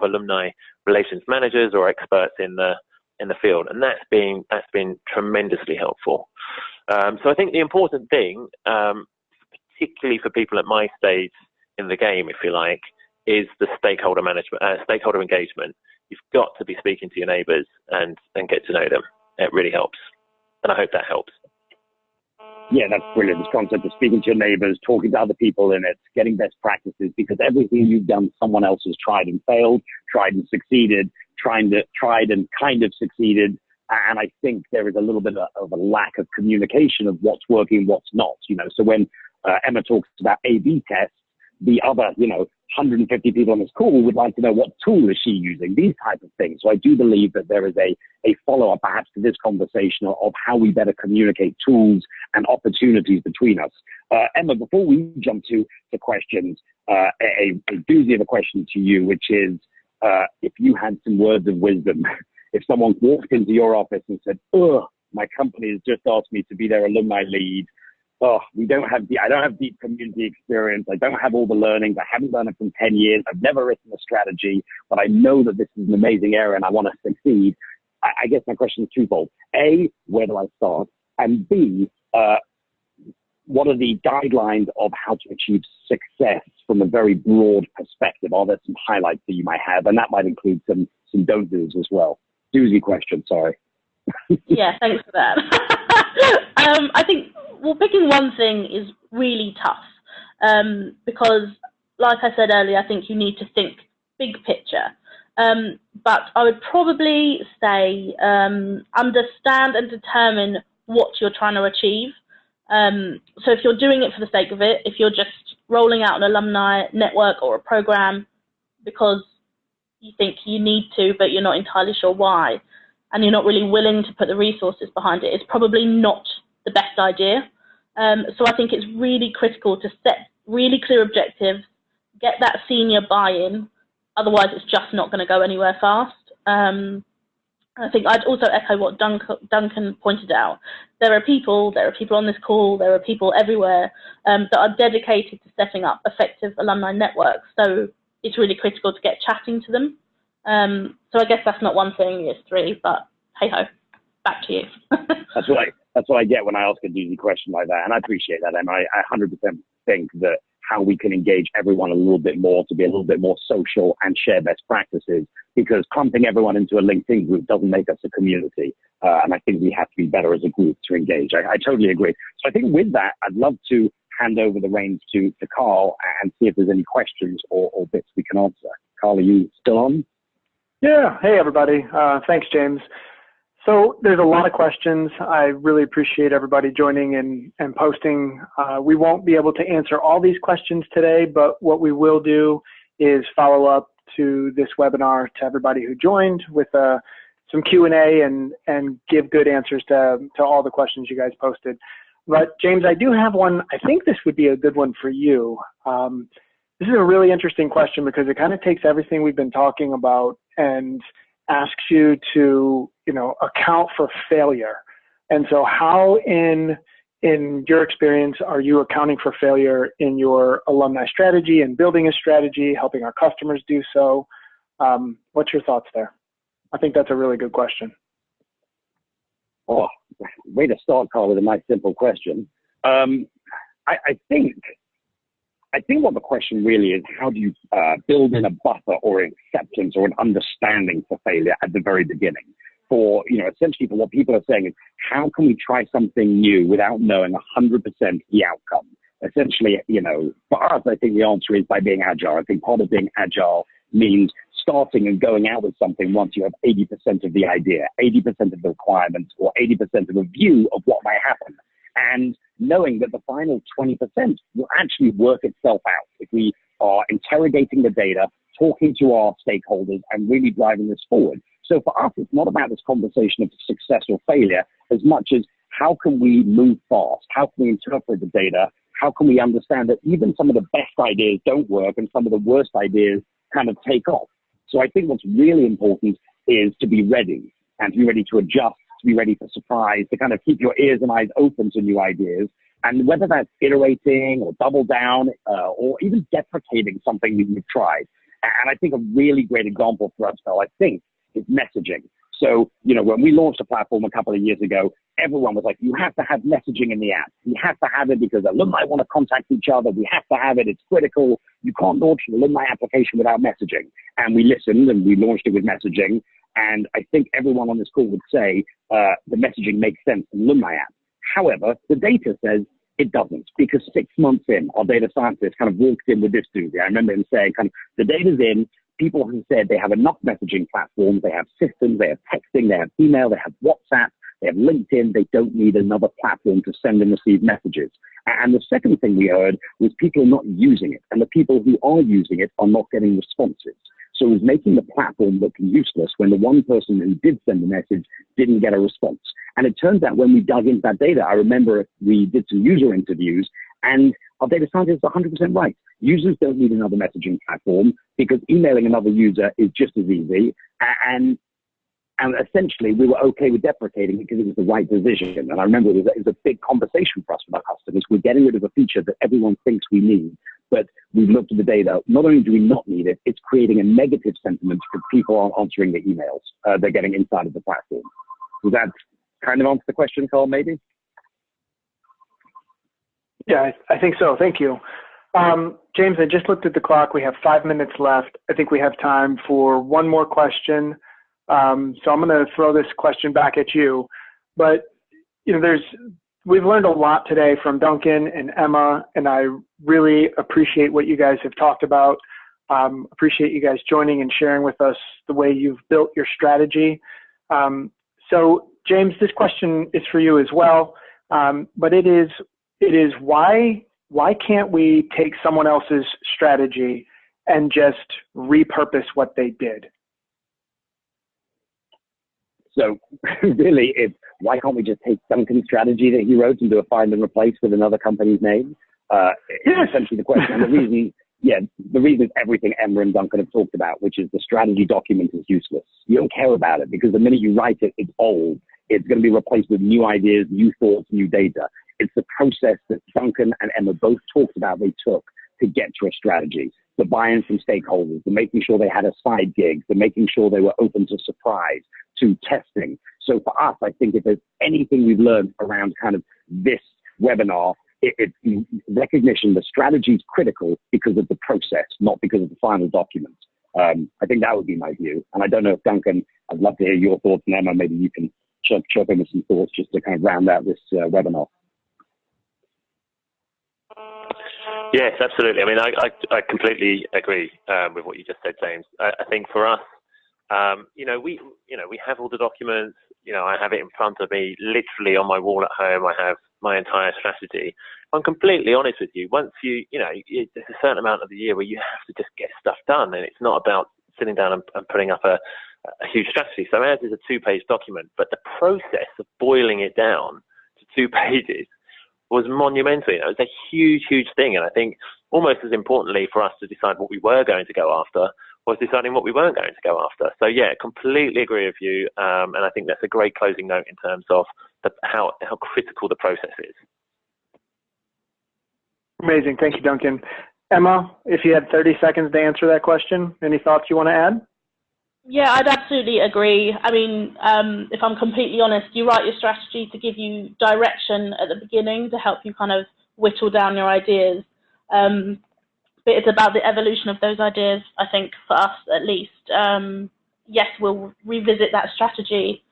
alumni relations managers or experts in the field, and that's been tremendously helpful. So I think the important thing, particularly for people at my stage in the game, if you like, is the stakeholder management, stakeholder engagement. You've got to be speaking to your neighbours and get to know them. It really helps, and I hope that helps. Yeah, that's brilliant. This concept of speaking to your neighbours, talking to other people in it, getting best practices, because everything you've done, someone else has tried and failed, tried and succeeded, tried and kind of succeeded. And I think there is a little bit of a lack of communication of what's working, what's not. So when Emma talks about A/B tests, the other, 150 people on this call would like to know what tool is she using, these type of things. So I do believe that there is a follow-up perhaps to this conversation of how we better communicate tools and opportunities between us. Emma, before we jump to the questions, a doozy of a question to you, which is, if you had some words of wisdom, if someone walked into your office and said, my company has just asked me to be their alumni lead, I don't have deep community experience. I don't have all the learnings. I haven't done it for 10 years. I've never written a strategy, but I know that this is an amazing area and I want to succeed. I guess my question is twofold. A, where do I start? And B, what are the guidelines of how to achieve success from a very broad perspective? Are there some highlights that you might have? And that might include some don't do's as well. Doozy question, sorry. Yeah, thanks for that. I think, picking one thing is really tough, because, like I said earlier, I think you need to think big picture. But I would probably say understand and determine what you're trying to achieve. So if you're doing it for the sake of it, if you're just rolling out an alumni network or a program because you think you need to, but you're not entirely sure why, and you're not really willing to put the resources behind it, it's probably not the best idea. So I think it's really critical to set really clear objectives, get that senior buy-in, otherwise it's just not going to go anywhere fast. I think I'd also echo what Duncan pointed out. There are people on this call, there are people everywhere that are dedicated to setting up effective alumni networks. So it's really critical to get chatting to them. So I guess that's not one thing, it's three, but hey-ho, back to you. That's what I get when I ask a doozy question like that, and I appreciate that, and I 100% think that how we can engage everyone a little bit more to be a little bit more social and share best practices, because clumping everyone into a LinkedIn group doesn't make us a community, and I think we have to be better as a group to engage. I totally agree. So I think with that, I'd love to hand over the reins to Carl and see if there's any questions or bits we can answer. Carl, are you still on? Yeah. Hey, everybody. Thanks, James. So there's a lot of questions. I really appreciate everybody joining and posting. We won't be able to answer all these questions today, but what we will do is follow up to this webinar to everybody who joined with some Q&A and give good answers to all the questions you guys posted. But James, I do have one. I think this would be a good one for you. This is a really interesting question because it kind of takes everything we've been talking about and asks you to, account for failure. And so how in your experience are you accounting for failure in your alumni strategy and building a strategy, helping our customers do so? What's your thoughts there? I think that's a really good question. Oh, way to start, Carl, with a nice simple question. I think what the question really is, how do you build in a buffer or an acceptance or an understanding for failure at the very beginning? For, essentially for what people are saying is, how can we try something new without knowing 100% the outcome? Essentially, for us, I think the answer is by being agile. I think part of being agile means starting and going out with something once you have 80% of the idea, 80% of the requirements, or 80% of the view of what might happen. And knowing that the final 20% will actually work itself out if we are interrogating the data, talking to our stakeholders, and really driving this forward. So for us, it's not about this conversation of success or failure as much as how can we move fast? How can we interpret the data? How can we understand that even some of the best ideas don't work and some of the worst ideas kind of take off? So I think what's really important is to be ready and to be ready to adjust, to be ready for surprise, to kind of keep your ears and eyes open to new ideas. And whether that's iterating or double down or even deprecating something you've tried. And I think a really great example for us, Phil, I think, is messaging. So, when we launched a platform a couple of years ago, everyone was like, you have to have messaging in the app. You have to have it because alumni want to contact each other. We have to have it. It's critical. You can't launch an alumni application without messaging. And we listened and we launched it with messaging. And I think everyone on this call would say the messaging makes sense in alumni app. However, the data says it doesn't, because 6 months in, our data scientist kind of walked in with this dude. I remember him saying the data's in. People have said they have enough messaging platforms, they have systems, they have texting, they have email, they have WhatsApp, they have LinkedIn, they don't need another platform to send and receive messages. And the second thing we heard was people are not using it, and the people who are using it are not getting responses. So it was making the platform look useless when the one person who did send the message didn't get a response. And it turns out when we dug into that data, I remember we did some user interviews, and our data scientist is 100% right. Users don't need another messaging platform because emailing another user is just as easy. And essentially, we were okay with deprecating it because it was the right decision. And I remember it was a big conversation for us with our customers. We're getting rid of a feature that everyone thinks we need, but we looked at the data. Not only do we not need it, it's creating a negative sentiment because people aren't answering the emails they're getting inside of the platform. Does that kind of answer the question, Carl, maybe? Yeah, I think so. Thank you. James, I just looked at the clock. We have 5 minutes left. I think we have time for one more question. So I'm going to throw this question back at you. But, we've learned a lot today from Duncan and Emma, and I really appreciate what you guys have talked about. Appreciate you guys joining and sharing with us the way you've built your strategy. So, James, this question is for you as well, but it is why can't we take someone else's strategy and just repurpose what they did? So really, it's why can't we just take Duncan's strategy that he wrote and do a find and replace with another company's name? Is essentially the question. And the reason is everything Emma and Duncan have talked about, which is the strategy document is useless. You don't care about it because the minute you write it, it's old. It's going to be replaced with new ideas, new thoughts, new data. It's the process that Duncan and Emma both talked about they took to get to a strategy. The buy-in from stakeholders, the making sure they had a side gig, the making sure they were open to surprise, to testing. So for us, I think if there's anything we've learned around kind of this webinar, it's recognition the strategy is critical because of the process, not because of the final document. I think that would be my view. And I don't know if Duncan, I'd love to hear your thoughts, and Emma, maybe you can chirp in with some thoughts just to kind of round out this webinar. Yes, absolutely. I mean, I completely agree with what you just said, James. I think for us, we have all the documents. I have it in front of me, literally on my wall at home. I have my entire strategy. I'm completely honest with you. Once there's a certain amount of the year where you have to just get stuff done, and it's not about sitting down and putting up a huge strategy. So ours is a 2-page document, but the process of boiling it down to 2 pages was monumental. It was a huge, huge thing. And I think almost as importantly for us to decide what we were going to go after was deciding what we weren't going to go after. So yeah, completely agree with you, and I think that's a great closing note in terms of how critical the process is. Amazing, thank you, Duncan. Emma, if you had 30 seconds to answer that question, any thoughts you want to add? Yeah, I'd absolutely agree. I mean, if I'm completely honest, you write your strategy to give you direction at the beginning to help you kind of whittle down your ideas. But it's about the evolution of those ideas, I think, for us at least. Yes, we'll revisit that strategy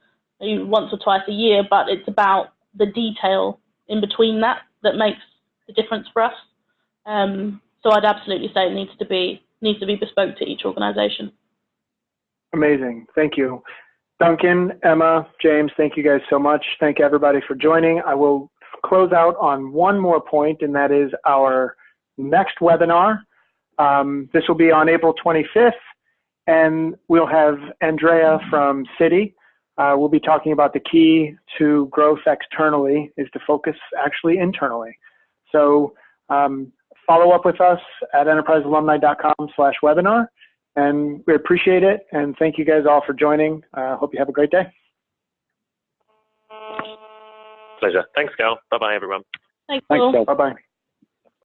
once or twice a year, but it's about the detail in between that makes the difference for us. So I'd absolutely say it needs to be bespoke to each organisation. Amazing, thank you. Duncan, Emma, James, thank you guys so much. Thank everybody for joining. I will close out on one more point, and that is our next webinar. This will be on April 25th, and we'll have Andrea from Citi. We'll be talking about the key to growth externally is to focus actually internally. So follow up with us at enterprisealumni.com/webinar, and we appreciate it. And thank you guys all for joining. Hope you have a great day. Pleasure. Thanks, Gal. Bye-bye, everyone. Thanks, Bye-bye.